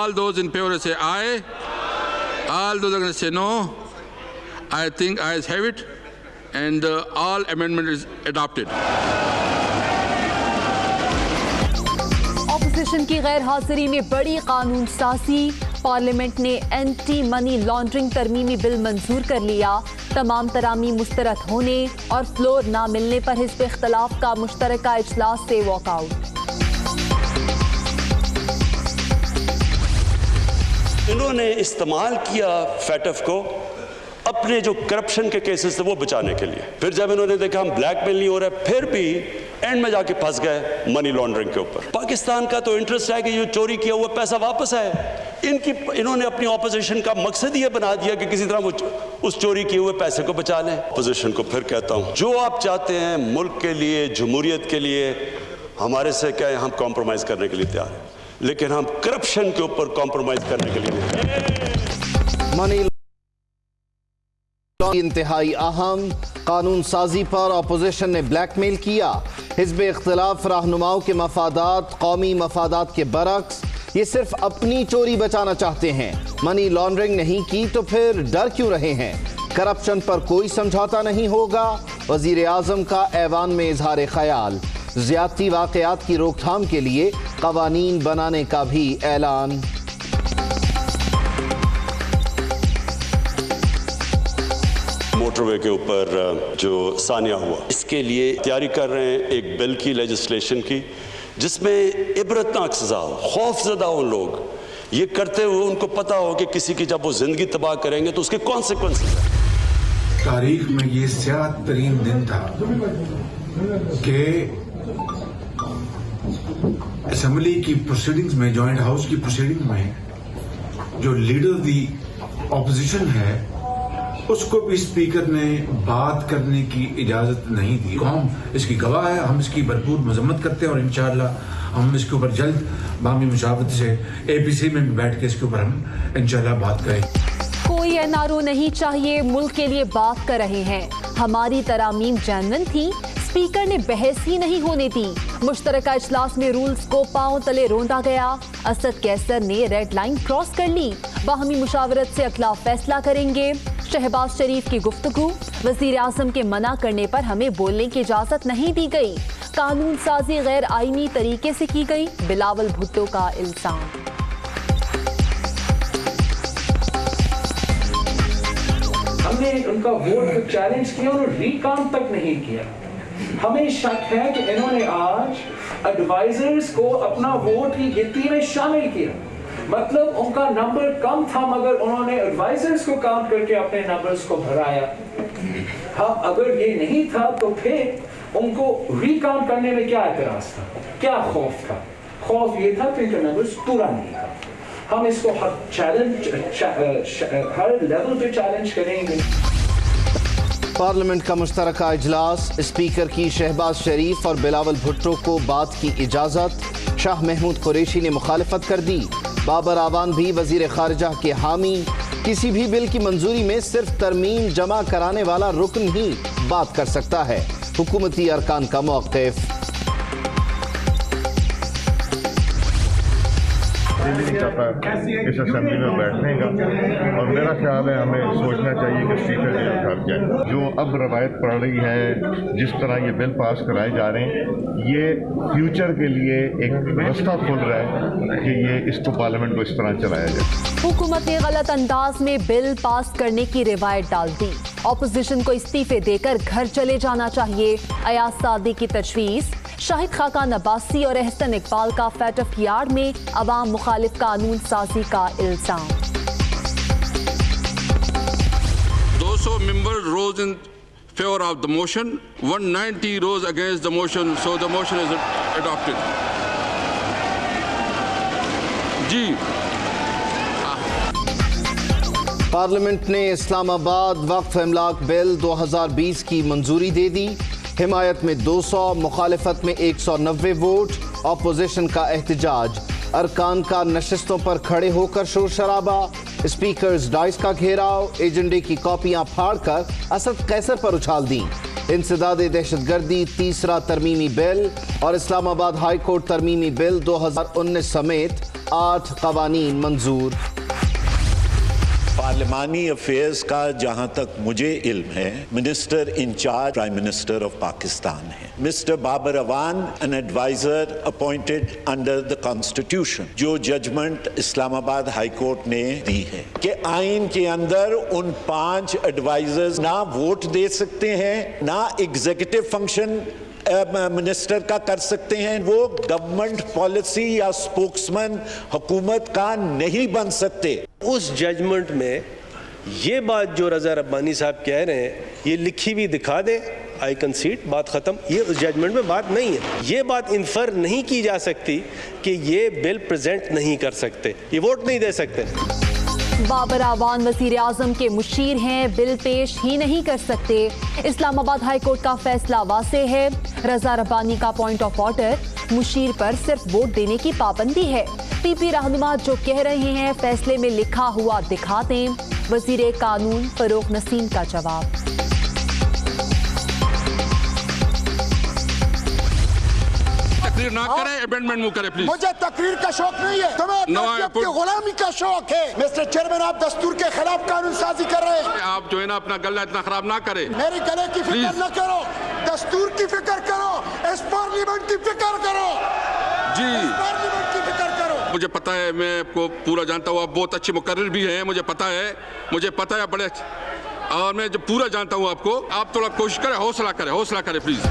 All those in favor say aye. All those against say no. I think ayes have it, and all amendment is adopted. Opposition की गैर हाजिरी में बड़ी कानून साजी। Parliament ने एंटी मनी लॉन्ड्रिंग तरमीमी बिल मंजूर कर लिया। तमाम तरामी मुस्तरद होने और फ्लोर ना मिलने पर हिज़्ब इख्तिलाफ का मुश्तरका इजलास से वॉकआउट। इन्होंने इस्तेमाल किया फैटफ को अपने जो करप्शन के केसेस थे वो बचाने के लिए। फिर जब इन्होंने देखा हम ब्लैकमेल नहीं हो रहा, फिर भी एंड में जाके फंस गए मनी लॉन्ड्रिंग के ऊपर। पाकिस्तान का तो इंटरेस्ट है कि जो चोरी किया हुआ पैसा वापस आए। इन्होंने अपनी ऑपोजिशन का मकसद ये बना दिया कि किसी तरह वो उस चोरी किए हुए पैसे को बचा लें। ऑपोजिशन को फिर कहता हूं, जो आप चाहते हैं मुल्क के लिए, जमहूरियत के लिए, हमारे से क्या है, हम कॉम्प्रोमाइज करने के लिए तैयार हैं, लेकिन हम करप्शन के ऊपर कॉम्प्रोमाइज करने के लिए नहीं। मनी इंतहाई अहम कानून साजी पर अपोजिशन ने ब्लैकमेल किया। हिज़्ब इख्तिलाफ रहनुमाओं के मफादात कौमी मफादात के बरक्स, ये सिर्फ अपनी चोरी बचाना चाहते हैं। मनी लॉन्ड्रिंग नहीं की तो फिर डर क्यों रहे हैं? करप्शन पर कोई समझौता नहीं होगा। वज़ीर आज़म का ऐवान में इजहार ख्याल। ज़्यादती वाक़यात की रोकथाम के लिए क़वानीन बनाने का भी ऐलान। मोटरवे के ऊपर जो सानिया हुआ, इसके लिए तैयारी कर रहे हैं एक बिल की, लेजिस्लेशन की, जिसमें इबरतनाक सजा हो, खौफजदा हो लोग। ये करते हुए उनको पता हो कि किसी की जब वो जिंदगी तबाह करेंगे तो उसके कॉन्सिक्वेंसेस हैं। तारीख में ये स्याह तरीन दिन था कि असेंबली की प्रोसीडिंग्स में, जॉइंट हाउस की प्रोसीडिंग में, जो लीडर दी ऑपोजिशन है उसको भी स्पीकर ने बात करने की इजाजत नहीं दी। कौम इसकी गवाह है, हम इसकी भरपूर मजम्मत करते हैं और इंशाअल्लाह हम इसके ऊपर जल्द बामी मुशावरत से APC में बैठ के इसके ऊपर हम इंशाअल्लाह बात करें। कोई एनआरओ नहीं चाहिए, मुल्क के लिए बात कर रहे हैं। हमारी तरामीम जेन्युइन थी, स्पीकर ने बहस ही नहीं होने दी। मुश्तरका इजलास में रूल्स को पांव तले रोंदा गया। असद कैसर ने रेड लाइन क्रॉस कर ली। बाहमी मुशावरत से अगला फैसला करेंगे। शहबाज शरीफ की गुफ्तगू, वजीर आज़म के मना करने पर हमें बोलने की इजाजत नहीं दी गई। कानून साजी गैर आईनी तरीके से की गई, बिलावल भुट्टो का इल्जाम। हमने उनका वोट को चैलेंज किया और रिकाउंट तक नहीं किया। हमें शक है कि इन्होंने आज एडवाइजर्स को अपना वोट की गिनती में शामिल किया। मतलब उनका नंबर कम था मगर उन्होंने एडवाइजर्स को काउंट करके अपने नंबर्स को भराया। हाँ, अगर ये नहीं था तो फिर उनको रिकाउंट करने में क्या एतराज था, क्या खौफ था? खौफ ये था कि इनका नंबर्स पूरा नहीं था। हम इसको हर लेवल पे चैलेंज करेंगे। पार्लियामेंट का मुश्तरका इजलास, स्पीकर की शहबाज शरीफ और बिलावल भुट्टो को बात की इजाज़त। शाह महमूद कुरैशी ने मुखालिफत कर दी। बाबर आवान भी वजीर खारजा के हामी। किसी भी बिल की मंजूरी में सिर्फ तरमीम जमा कराने वाला रुकन ही बात कर सकता है। हुकूमती अरकान का मौक़िफ़। दिल नहीं चाहता इस असेंबली में बैठने का, और मेरा ख्याल है हमें सोचना चाहिए कि स्पीकर जेल कर जाए। जो अब रवायत पड़ रही है, जिस तरह ये बिल पास कराए जा रहे हैं, ये फ्यूचर के लिए एक रास्ता खोल रहा है कि ये इसको पार्लियामेंट को इस तरह चलाया जाए। हुकूमत ने गलत अंदाज में बिल पास करने की रिवायत डाल दी। ऑपोजिशन को इस्तीफे देकर घर चले जाना चाहिए। अयाज सादी की तजवीज़। शाहिद खाकान अब्बासी और एहसन इकबाल का फैटफ यार्ड में अवाम मुखालिफ कानून साजी का इल्जाम। 200 members rose in favor of the motion, 190 rose against the motion, so the motion is adopted. जी पार्लियामेंट ने इस्लामाबाद वक्फ इमलाक बिल 2020 की मंजूरी दे दी। हिमायत में 200, मुखालिफत में 190 वोट। अपोजिशन का एहतजाज। अरकान का नशिस्तों पर खड़े होकर शोर शराबा। स्पीकर्स डाइस का घेराव। एजेंडे की कॉपियां फाड़कर असद कैसर पर उछाल दी। इंसदाद दहशत गर्दी, तीसरा तरमीमी बिल और इस्लामाबाद हाई कोर्ट तरमीमी बिल 2019 समेत 8 कवानीन मंजूर। पार्लिमानी अफेयर्स का जहां तक मुझे इल्म है, minister in charge prime minister of Pakistan है। Mister Babar Awan an adviser appointed under the constitution, जो जजमेंट इस्लामाबाद हाई कोर्ट ने दी है कि आइन के अंदर उन 5 एडवाइजर्स ना वोट दे सकते हैं, ना एग्जीक्यूटिव फंक्शन मिनिस्टर का कर सकते हैं, वो गवर्नमेंट पॉलिसी या स्पोक्समैन हुकूमत का नहीं बन सकते। उस जजमेंट में ये बात जो रज़ा रब्बानी साहब कह रहे हैं, ये लिखी हुई दिखा दें, आई कंसीड, बात ख़त्म। ये उस जजमेंट में बात नहीं है। ये बात इन्फर नहीं की जा सकती कि ये बिल प्रेजेंट नहीं कर सकते, ये वोट नहीं दे सकते। बाबर अवान वज़ीर आज़म के मुशीर हैं, बिल पेश ही नहीं कर सकते। इस्लामाबाद हाई कोर्ट का फैसला वाज़ेह है। रज़ा रब्बानी का पॉइंट ऑफ ऑर्डर, मुशीर पर सिर्फ वोट देने की पाबंदी है। पीपी रहनुमा जो कह रहे हैं फैसले में लिखा हुआ दिखा दें। वज़ीर कानून फरूख नसीम का जवाब। तकरीर ना करें, अमेंडमेंट मूव करें प्लीज। मुझे तकरीर का शौक नहीं है, तुम्हें अपनी गुलामी का शौक है। मिस्टर चेयरमैन, आप दस्तूर के खिलाफ कानून साजी कर रहे हैं। आप जो है ना अपना गला इतना खराब ना करें। मेरे गले की फिक्र न करो, दस्तूर की फिक्र करो, इस पार्लियामेंट की फिक्र करो जी, पार्लियामेंट की फिक्र करो। मुझे पता है, मैं आपको पूरा जानता हूँ, आप बहुत अच्छे मुकर्रिर भी हैं, मुझे पता है बड़े, और मैं जो पूरा जानता हूँ आपको। आप थोड़ा कोशिश करें, हौसला करें प्लीज।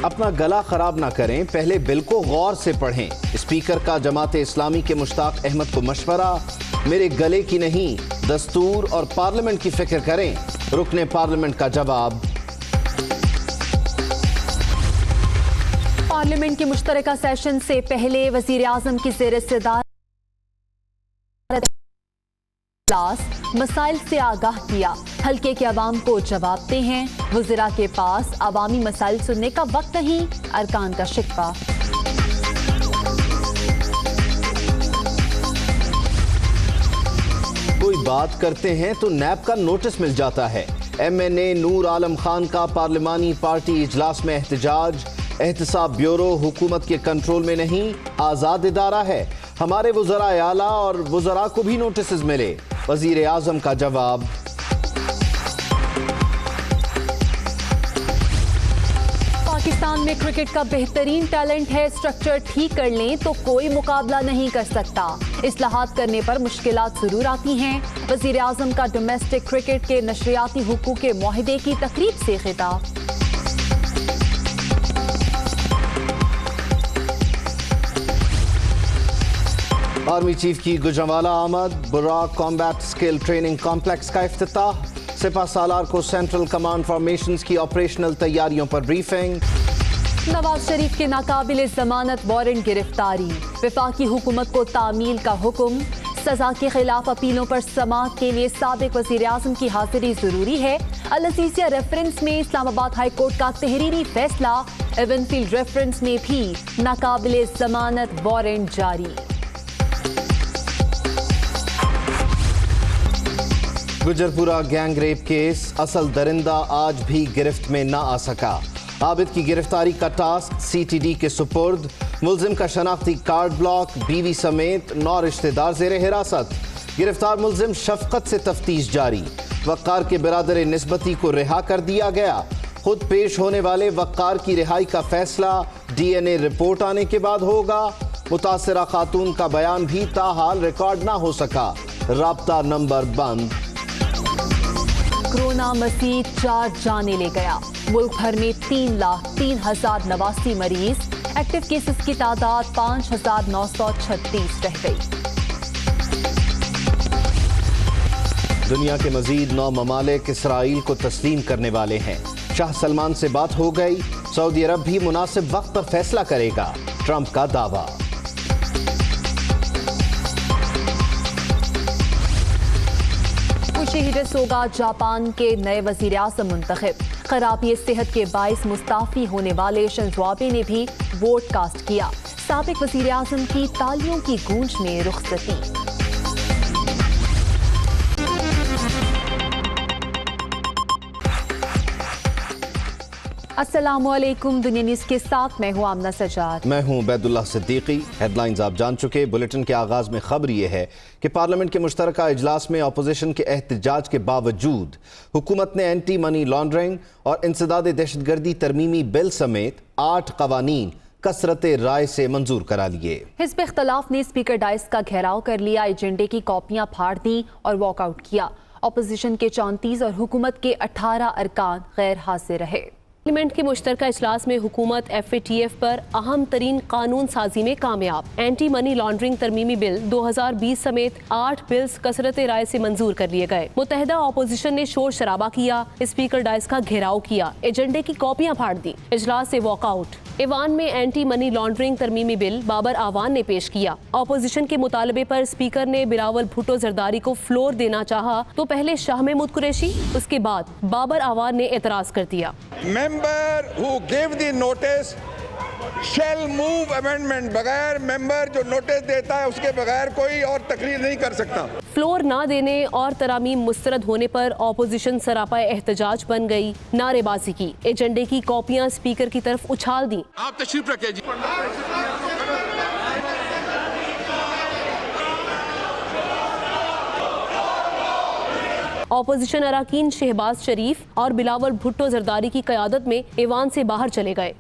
अपना गला खराब ना करें, पहले बिल को गौर से पढ़ें। स्पीकर का जमात इस्लामी के मुश्ताक अहमद को मशवरा, मेरे गले की नहीं दस्तूर और पार्लियामेंट की फिक्र करें। रुकने पार्लियामेंट का जवाब। पार्लियामेंट के मुश्तरका सेशन से पहले वज़ीर आज़म की ज़ेर सदारत मसाइल से आगाह किया। हल्के के अवाम को जवाबते हैं, वज़ीरा के पास अवामी मसाइल सुनने का वक्त नहीं, अरकान का शिकवा। कोई बात करते हैं तो नैब का नोटिस मिल जाता है। MNA नूर आलम खान का पार्लिमानी पार्टी इजलास में एहतजाज। एहतसाब ब्यूरो हुकूमत के कंट्रोल में नहीं, आज़ाद इदारा है। हमारे वज़रा आला और वज़रा को भी नोटिस मिले। वज़ीर आज़म का जवाब। पाकिस्तान में क्रिकेट का बेहतरीन टैलेंट है, स्ट्रक्चर ठीक कर लें तो कोई मुकाबला नहीं कर सकता। इस्लाहात करने पर मुश्किलात जरूर आती हैं। वज़ीर आज़म का डोमेस्टिक क्रिकेट के नशरियाती हुकूक के मुआहदे की तकरीब से खिताब। आर्मी चीफ की गुजरांवाला आमद। बुराक कॉम्बैट स्किल ट्रेनिंग कॉम्प्लेक्स का इफ्तिताह। सिपा सालार को सेंट्रल कमांड फॉर्मेशंस की ऑपरेशनल तैयारियों पर ब्रीफिंग। नवाज शरीफ के नाकाबिल जमानत वारंट गिरफ्तारी। वफाकी हुकूमत को तामील का हुक्म। सजा के खिलाफ अपीलों पर समाअत के लिए साबिक वज़ीर आज़म की हाजिरी जरूरी है। अल अज़ीज़िया रेफरेंस में इस्लामाबाद हाई कोर्ट का तहरीरी फैसला। एवनफील्ड रेफरेंस में भी नाकाबिल जमानत वारंट जारी। गुजरपुरा गैंग रेप केस, असल दरिंदा आज भी गिरफ्त में ना आ सका। आबिद की गिरफ्तारी का टास्क CTD के सुपुर्द। मुल्जिम का शनाख्ती कार्ड ब्लॉक, बीवी समेत 9 रिश्तेदार ज़ेरे हिरासत। गिरफ्तार मुल्जिम शफकत से तफ्तीश जारी। वक़ार के बिरादर निस्बती को रिहा कर दिया गया। खुद पेश होने वाले वक़ार की रिहाई का फैसला DNA रिपोर्ट आने के बाद होगा। मुतासरा खातून का बयान भी ताहाल रिकॉर्ड ना हो सका। राब्ता नंबर बंद। कोरोना मजीद 4 जाने ले गया। मुल्क भर में 3,03,089 मरीज। एक्टिव केसेस की तादाद 5,936 रह गई। दुनिया के मजीद 9 ममालिक इसराइल को तस्लीम करने वाले हैं। शाह सलमान से बात हो गई। सऊदी अरब भी मुनासिब वक्त पर फैसला करेगा, ट्रंप का दावा। योशिहिडे सोगा जापान के नए वजीर आज़म मुंतखब। खराबी सेहत के बाइस मुस्ताफी होने वाले शिंजो आबे ने भी वोट कास्ट किया। साबिक वजीर आज़म की तालियों की गूंज में रुखसती। अस्सलामुअलैकुम, दुनिया न्यूज़ के साथ मैं हूँ आमना सजाद। मैं हूं बैदुल्लाह सिद्दीकी। हेडलाइंस आप जान चुके। बुलेटिन के आगाज में खबर यह है कि पार्लियामेंट के मुश्तरका इजलास में अपोजिशन के एहतजाज के बावजूद हुकूमत ने एंटी मनी लॉन्ड्रिंग और इंसदाद दहशतगर्दी तरमीमी बिल समेत 8 कवानीन कसरत राय से मंजूर करा लिए। हिज़्ब इख्तिलाफ ने स्पीकर डाइस का घेराव कर लिया, एजेंडे की कॉपियां फाड़ दी और वॉकआउट किया। अपोजिशन के 34 और हुकूमत के 18 अरकान गैर हाजिर रहे। पार्लियामेंट के मुश्तरका इजलास में हुकूमत FATF पर अहम तरीन कानून साजी में कामयाब। एंटी मनी लॉन्ड्रिंग तरमीमी बिल 2020 समेत 8 बिल्स कसरत राय से मंजूर कर लिए गए। मुत्तहिदा अपोजिशन ने शोर शराबा किया, स्पीकर डाइस का घेराव किया, एजेंडे की कॉपियां फाड़ दी, इजलास से वॉकआउट। ईवान में एंटी मनी लॉन्ड्रिंग तरमीमी बिल बाबर आवान ने पेश किया। अपोजिशन के मुतालबे पर स्पीकर ने बिलावल भुट्टो जरदारी को फ्लोर देना चाहा तो पहले शाह महमूद कुरैशी, उसके बाद बाबर आवान ने एतराज कर दिया। Member who give the notice shall move amendment. बगैर मेंबर जो नोटिस देता है उसके बगैर कोई और तकरीर नहीं कर सकता। फ्लोर ना देने और तरामीम मुस्तरद होने पर अपोजिशन सरापा एहतजाज बन गई, नारेबाजी की, एजेंडे की कॉपियां स्पीकर की तरफ उछाल दी। आप तशरीफ रखिए जी। अपोजिशन अराकीन शहबाज शरीफ और बिलावल भुट्टो जरदारी की क़यादत में ईवान से बाहर चले गए।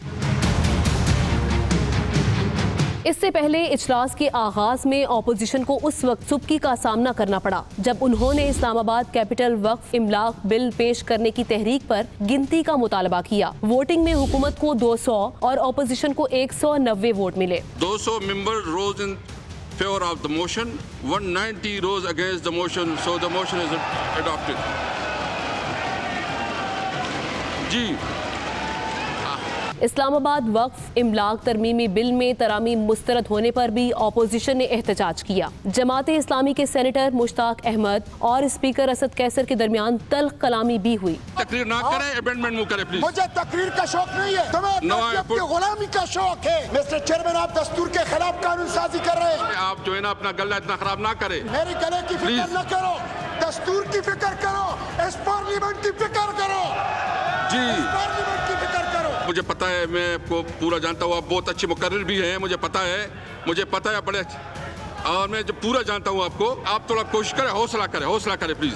इससे पहले इजलास के आगाज में अपोजिशन को उस वक्त सुबकी का सामना करना पड़ा जब उन्होंने इस्लामाबाद कैपिटल वक्फ इमलाक बिल पेश करने की तहरीक पर गिनती का मुतालबा किया। वोटिंग में हुकूमत को 200 और अपोजिशन को 190 वोट मिले। 200 member rose in favour of the motion, 190 rose against the motion, so the motion is adopted. जी, इस्लामाबाद वक्फ इमलाक तरमीमी बिल में तरामीम मुस्तरद होने पर भी अपोजिशन ने एहतजाज किया। जमात इस्लामी के सेनेटर मुश्ताक अहमद और स्पीकर असद कैसर के दरमियान तल्ख कलामी भी हुई। तकरीर ना करें, अमेंडमेंट मूव करें प्लीज। मुझे तकरीर का शौक नहीं है, तुम्हें गुलामी का शौक है। मिस्टर चेयरमैन, आप दस्तूर के खिलाफ कानून साजी कर रहे हैं। आप जो है ना अपना गला इतना खराब ना करें। मेरी गले की फिक्र न करो, दस्तूर की फिक्र करो, इस पार्लियामेंट की फिक्र करो जी, पार्लियामेंट की फिक्र करो। मुझे पता है, मैं आपको पूरा जानता हूँ, आप बहुत अच्छे मुकर्रिर भी हैं, मुझे पता है बड़े, और मैं जो पूरा जानता हूँ आपको। आप थोड़ा कोशिश करें, हौसला करें प्लीज।